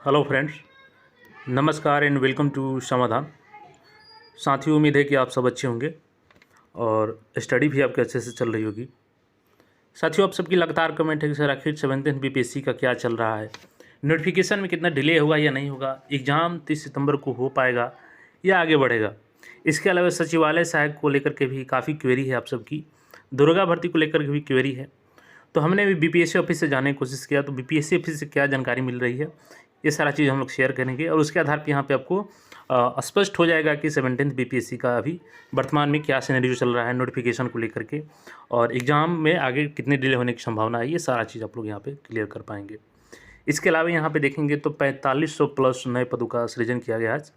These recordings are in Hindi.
हेलो फ्रेंड्स, नमस्कार एंड वेलकम टू समाधान। साथियों, उम्मीद है कि आप सब अच्छे होंगे और स्टडी भी आपके अच्छे से चल रही होगी। साथियों, आप सबकी लगातार कमेंट है कि सर आखिर 7th बीपीएससी का क्या चल रहा है, नोटिफिकेशन में कितना डिले होगा या नहीं होगा, एग्ज़ाम 30 सितंबर को हो पाएगा या आगे बढ़ेगा। इसके अलावा सचिवालय सहायक को लेकर के भी काफ़ी क्वेरी है आप सबकी, दरोगा भर्ती को लेकर के भी क्वेरी है। तो हमने भी बीपीएससी ऑफिस से जानने की कोशिश किया, तो बीपीएससी ऑफिस से क्या जानकारी मिल रही है ये सारा चीज़ हम लोग शेयर करेंगे और उसके आधार पर यहाँ पे आपको स्पष्ट हो जाएगा कि 17th बीपीएससी का अभी वर्तमान में क्या सिनेरियो चल रहा है नोटिफिकेशन को लेकर के, और एग्ज़ाम में आगे कितने डिले होने की संभावना है, ये सारा चीज़ आप लोग यहाँ पे क्लियर कर पाएंगे। इसके अलावा यहाँ पे देखेंगे तो 4500 प्लस नए पदों का सृजन किया गया आज,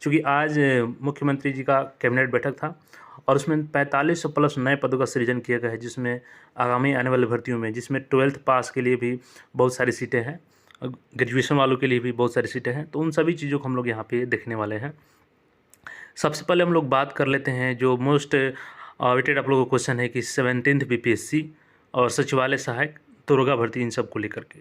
चूँकि आज मुख्यमंत्री जी का कैबिनेट बैठक था और उसमें 4500 प्लस नए पदों का सृजन किया गया है, जिसमें आगामी आने वाली भर्तियों में, जिसमें 12th पास के लिए भी बहुत सारी सीटें हैं, ग्रेजुएशन वालों के लिए भी बहुत सारी सीटें हैं। तो उन सभी चीज़ों को हम लोग यहाँ पे देखने वाले हैं। सबसे पहले हम लोग बात कर लेते हैं जो मोस्ट वेटेड आप लोगों को क्वेश्चन है कि 17th बीपीएससी और सचिवालय सहायक, दरोगा भर्ती, इन सब को लेकर के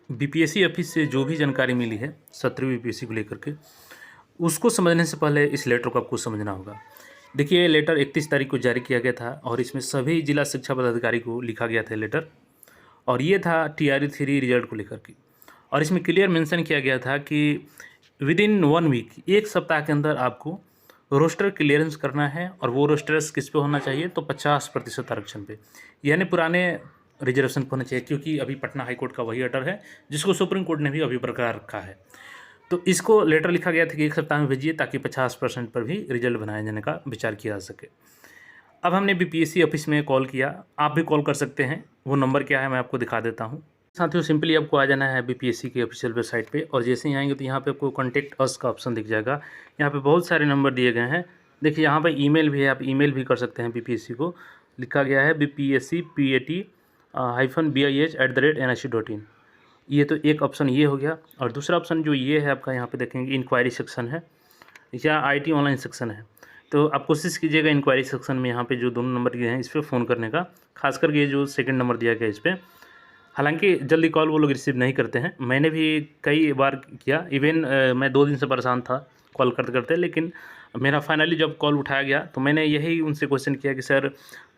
बीपीएससी ऑफिस से जो भी जानकारी मिली है 17वीं बीपीएससी को लेकर के, उसको समझने से पहले इस लेटर को आपको समझना होगा। देखिए, ये लेटर 31 तारीख को जारी किया गया था और इसमें सभी जिला शिक्षा पदाधिकारी को लिखा गया था लेटर, और ये था TRE 3 रिजल्ट को लेकर के। और इसमें क्लियर मेंशन किया गया था कि विदिन 1 वीक, एक सप्ताह के अंदर आपको रोस्टर क्लियरेंस करना है, और वो रोस्टर्स किस पे होना चाहिए, तो 50% आरक्षण पे, यानी पुराने रिजर्वेशन पे होना चाहिए, क्योंकि अभी पटना हाई कोर्ट का वही ऑर्डर है जिसको सुप्रीम कोर्ट ने भी अभी बरकरार रखा है। तो इसको लेटर लिखा गया था कि एक सप्ताह में भेजिए, ताकि 50% पर भी रिजल्ट बनाए जाने का विचार किया जा सके। अब हमने बीपीएससी ऑफिस में कॉल किया, आप भी कॉल कर सकते हैं। वो नंबर क्या है मैं आपको दिखा देता हूँ। साथियों, सिंपली आपको आ जाना है बीपीएससी की ऑफिशियल वेबसाइट पे, और जैसे ही आएंगे तो यहाँ पे आपको कॉन्टैक्ट अस का ऑप्शन दिख जाएगा। यहाँ पे बहुत सारे नंबर दिए गए हैं। देखिए, यहाँ पे ईमेल भी है, आप ईमेल भी कर सकते हैं बीपीएससी को। लिखा गया है bpscpat-bih@nic.in। ये तो एक ऑप्शन ये हो गया, और दूसरा ऑप्शन जो ये है आपका, यहाँ पे देखेंगे इंक्वायरी सेक्शन है या IT ऑनलाइन सेक्शन है। तो आप कोशिश कीजिएगा इंक्वायरी सेक्शन में यहाँ पे जो दोनों नंबर दिए हैं इस पर फ़ोन करने का, खास करके ये जो सेकंड नंबर दिया गया इस पर। हालांकि जल्दी कॉल वो लोग रिसीव नहीं करते हैं, मैंने भी कई बार किया, इवन मैं 2 दिन से परेशान था कॉल करते करते, लेकिन मेरा फाइनली जब कॉल उठाया गया तो मैंने यही उनसे क्वेश्चन किया कि सर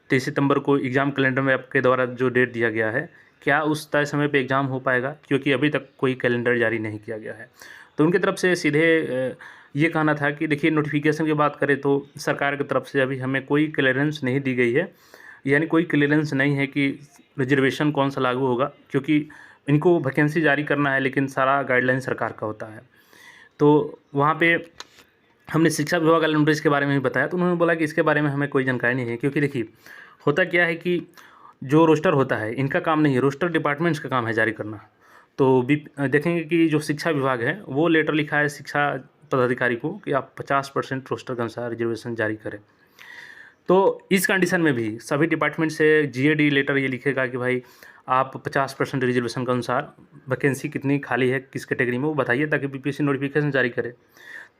23 सितंबर को एग्ज़ाम कैलेंडर में आपके द्वारा जो डेट दिया गया है, क्या उस तय समय पे एग्ज़ाम हो पाएगा, क्योंकि अभी तक कोई कैलेंडर जारी नहीं किया गया है। तो उनकी तरफ से सीधे ये कहना था कि देखिए, नोटिफिकेशन की बात करें तो सरकार की तरफ से अभी हमें कोई क्लियरेंस नहीं दी गई है, यानी कोई क्लियरेंस नहीं है कि रिजर्वेशन कौन सा लागू होगा, क्योंकि इनको वैकेंसी जारी करना है, लेकिन सारा गाइडलाइन सरकार का होता है। तो वहाँ पे हमने शिक्षा विभाग वाले नोटिस के बारे में भी बताया, तो उन्होंने बोला कि इसके बारे में हमें कोई जानकारी नहीं है, क्योंकि देखिए होता क्या है कि जो रोस्टर होता है इनका काम नहीं है, रोस्टर डिपार्टमेंट्स का काम है जारी करना। तो देखेंगे कि जो शिक्षा विभाग है वो लेटर लिखा है शिक्षा पदाधिकारी को कि आप 50% रोस्टर के अनुसार रिजर्वेशन जारी करें। तो इस कंडीशन में भी सभी डिपार्टमेंट से GAD लेटर ये लिखेगा कि भाई आप 50% रिजर्वेशन के अनुसार वैकेंसी कितनी खाली है किस कैटेगरी में वो बताइए, ताकि बीपीएससी नोटिफिकेशन जारी करे।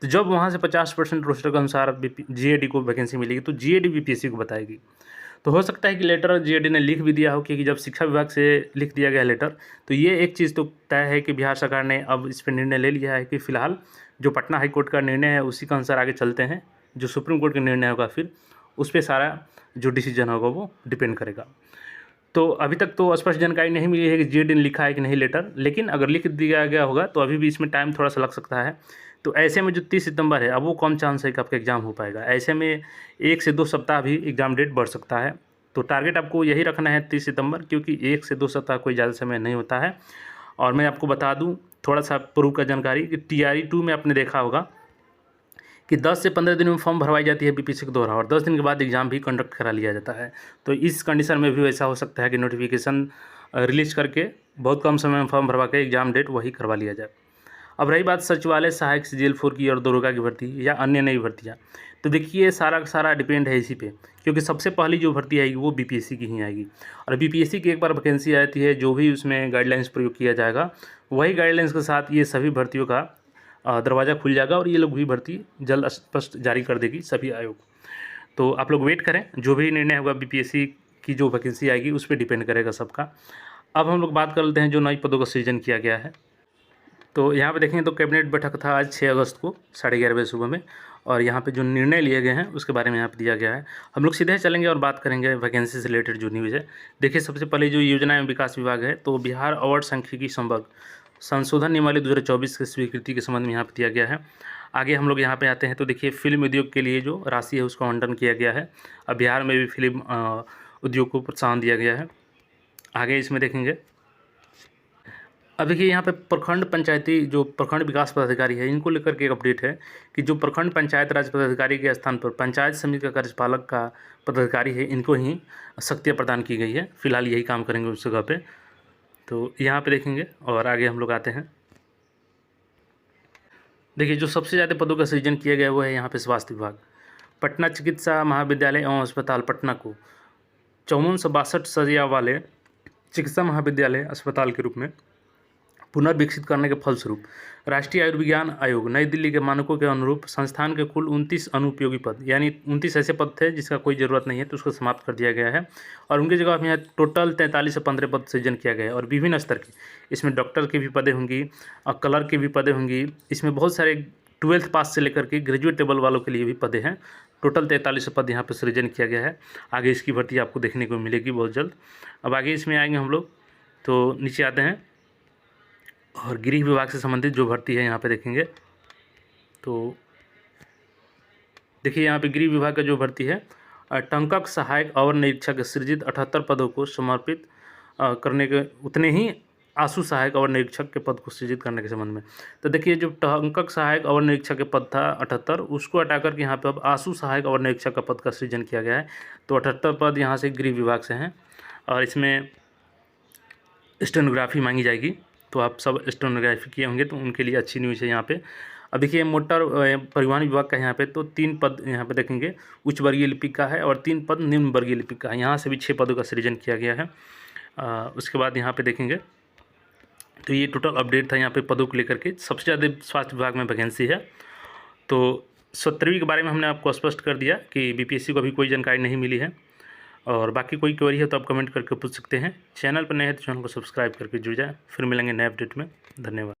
तो जब वहाँ से 50% रोस्टर के अनुसार GAD को वैकेंसी मिलेगी तो GAD बीपीएससी को बताएगी। तो हो सकता है कि लेटर GAD ने लिख भी दिया हो, क्योंकि जब शिक्षा विभाग से लिख दिया गया लेटर, तो ये एक चीज़ तो तय है कि बिहार सरकार ने अब इस पर निर्णय ले लिया है कि फ़िलहाल जो पटना हाई कोर्ट का निर्णय है उसी के अनुसार आगे चलते हैं। जो सुप्रीम कोर्ट का निर्णय होगा फिर उस पर सारा जो डिसीजन होगा वो डिपेंड करेगा। तो अभी तक तो स्पष्ट जानकारी नहीं मिली है कि GAD ने लिखा है कि नहीं लेटर, लेकिन अगर लिख दिया गया होगा तो अभी भी इसमें टाइम थोड़ा सा लग सकता है। तो ऐसे में जो 30 सितंबर है, अब वो कम चांस है कि आपका एग्ज़ाम हो पाएगा। ऐसे में 1 से 2 सप्ताह भी एग्ज़ाम डेट बढ़ सकता है। तो टारगेट आपको यही रखना है 30 सितंबर, क्योंकि 1 से 2 सप्ताह कोई ज़्यादा समय नहीं होता है। और मैं आपको बता दूं थोड़ा सा पूर्व का जानकारी कि TRE 2 में आपने देखा होगा कि 10 से 15 दिन में फॉर्म भरवाई जाती है बीपीएससी के द्वारा, और 10 दिन के बाद एग्ज़ाम भी कंडक्ट करा लिया जाता है। तो इस कंडीशन में भी ऐसा हो सकता है कि नोटिफिकेशन रिलीज करके बहुत कम समय में फॉर्म भरवा के एग्ज़ाम डेट वही करवा लिया जाए। अब रही बात सचिवालय सहायक CGL 4 की और दरोगा की भर्ती या अन्य नई भर्तियाँ, तो देखिए सारा का सारा डिपेंड है इसी पे, क्योंकि सबसे पहली जो भर्ती आएगी वो बीपीएससी की ही आएगी। और बीपीएससी की एक बार वैकेंसी आती है, जो भी उसमें गाइडलाइंस प्रयोग किया जाएगा वही गाइडलाइंस के साथ ये सभी भर्तियों का दरवाज़ा खुल जाएगा, और ये लोग भी भर्ती जल्द स्पष्ट जारी कर देगी सभी आयोग। तो आप लोग वेट करें, जो भी निर्णय होगा बीपीएससी की जो वैकेंसी आएगी उस पर डिपेंड करेगा सबका। अब हम लोग बात कर लेते हैं जो नई पदों का सृजन किया गया है। तो यहाँ पे देखेंगे तो कैबिनेट बैठक था आज 6 अगस्त को 11:30 बजे सुबह में, और यहाँ पे जो निर्णय लिए गए हैं उसके बारे में यहाँ पे दिया गया है। हम लोग सीधे चलेंगे और बात करेंगे वैकेंसी से रिलेटेड जो न्यूज़ है। देखिए, सबसे पहले जो योजना एवं विकास विभाग है, तो बिहार अवार्ड सांख्यिकी संवर्ग संशोधन नियमावली 2024 की स्वीकृति के संबंध में यहाँ पर दिया गया है। आगे हम लोग यहाँ पे आते हैं तो देखिए, फिल्म उद्योग के लिए जो राशि है उसका आवंटन किया गया है। अब बिहार में भी फिल्म उद्योग को प्रोत्साहन दिया गया है। आगे इसमें देखेंगे, अब देखिए यहाँ पे प्रखंड पंचायती जो प्रखंड विकास पदाधिकारी है, इनको लेकर के एक अपडेट है कि जो प्रखंड पंचायत राज पदाधिकारी के स्थान पर पंचायत समिति का कार्यपालक का पदाधिकारी है, इनको ही शक्तियाँ प्रदान की गई है। फिलहाल यही काम करेंगे उस जगह पे। तो यहाँ पे देखेंगे और आगे हम लोग आते हैं। देखिए, जो सबसे ज़्यादा पदों का सृजन किया गया वो है यहाँ पे स्वास्थ्य विभाग। पटना चिकित्सा महाविद्यालय एवं अस्पताल पटना को 5462 शैय्या वाले चिकित्सा महाविद्यालय अस्पताल के रूप में पुनर्विकसित करने के फलस्वरूप राष्ट्रीय आयुर्विज्ञान आयोग नई दिल्ली के मानकों के अनुरूप संस्थान के कुल 29 अनुपयोगी पद, यानी 29 ऐसे पद थे जिसका कोई ज़रूरत नहीं है, तो उसको समाप्त कर दिया गया है। और उनकी जगह यहाँ टोटल 43 से 15 पद सृजन किया गया है, और विभिन्न स्तर के, इसमें डॉक्टर की भी पदें होंगी और क्लर्क की भी पदें होंगी। इसमें बहुत सारे 12th पास से लेकर के ग्रेजुएट लेवल वालों के लिए भी पदें हैं। टोटल 43 पद यहाँ पर सृजन किया गया है। आगे इसकी भर्ती आपको देखने को मिलेगी बहुत जल्द। अब आगे इसमें आएंगे हम लोग, तो नीचे आते हैं और गृह विभाग से संबंधित जो भर्ती है यहाँ पे देखेंगे। तो देखिए, यहाँ पे गृह विभाग का जो भर्ती है, टंकक सहायक अवर निरीक्षक सृजित 78 पदों को समर्पित करने के, उतने ही आशु सहायक अवर निरीक्षक के पद को सृजित करने के संबंध में। तो देखिए, जो टंकक सहायक अवर निरीक्षक के पद था 78, उसको हटा करके यहाँ पे अब आशु सहायक अवर निरीक्षक का पद का सृजन किया गया है। तो 78 पद यहाँ से गृह विभाग से हैं, और इसमें स्टेनोग्राफी मांगी जाएगी। तो आप सब स्टेनोग्राफी किए होंगे तो उनके लिए अच्छी न्यूज़ है यहाँ पे। अब देखिए, मोटर परिवहन विभाग का यहाँ पे तो 3 पद यहाँ पे देखेंगे उच्च वर्गीय लिपिक का है, और 3 पद निम्न वर्गीय लिपिक का है। यहाँ से भी 6 पदों का सृजन किया गया है। उसके बाद यहाँ पे देखेंगे तो ये टोटल अपडेट था यहाँ पे पदों को लेकर के। सबसे ज़्यादा स्वास्थ्य विभाग में वैकेंसी है। तो 17वीं के बारे में हमने आपको स्पष्ट कर दिया कि बीपीएससी को अभी कोई जानकारी नहीं मिली है, और बाकी कोई क्वेरी है तो आप कमेंट करके पूछ सकते हैं। चैनल पर नए हैं तो चैनल को सब्सक्राइब करके जुड़ जाए। फिर मिलेंगे नए अपडेट में। धन्यवाद।